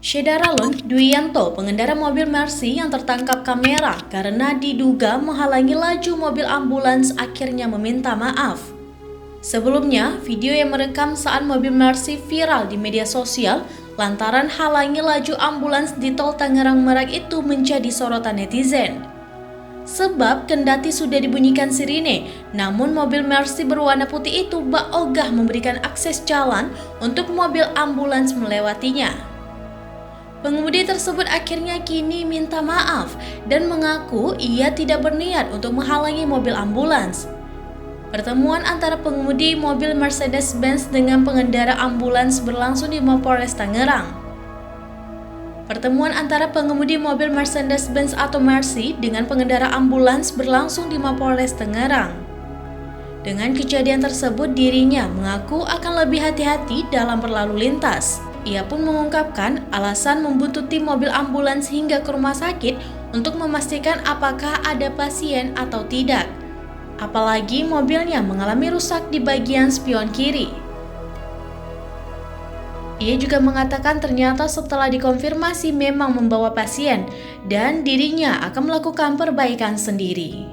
Shedaralun Dwianto, pengendara mobil Mercy yang tertangkap kamera karena diduga menghalangi laju mobil ambulans, akhirnya meminta maaf. Sebelumnya, video yang merekam saat mobil Mercy viral di media sosial lantaran halangi laju ambulans di tol Tangerang Merak itu menjadi sorotan netizen. Sebab kendati sudah dibunyikan sirine, namun mobil Mercy berwarna putih itu bak ogah memberikan akses jalan untuk mobil ambulans melewatinya. Pengemudi tersebut akhirnya kini minta maaf dan mengaku ia tidak berniat untuk menghalangi mobil ambulans. Pertemuan antara pengemudi mobil Mercedes-Benz dengan pengendara ambulans berlangsung di Mapolres Tangerang. Pertemuan antara pengemudi mobil Mercedes-Benz atau Mercy dengan pengendara ambulans berlangsung di Mapolres Tangerang. Dengan kejadian tersebut, dirinya mengaku akan lebih hati-hati dalam berlalu lintas. Ia pun mengungkapkan alasan membuntuti mobil ambulans hingga ke rumah sakit untuk memastikan apakah ada pasien atau tidak. Apalagi mobilnya mengalami rusak di bagian spion kiri. Ia juga mengatakan ternyata setelah dikonfirmasi memang membawa pasien dan dirinya akan melakukan perbaikan sendiri.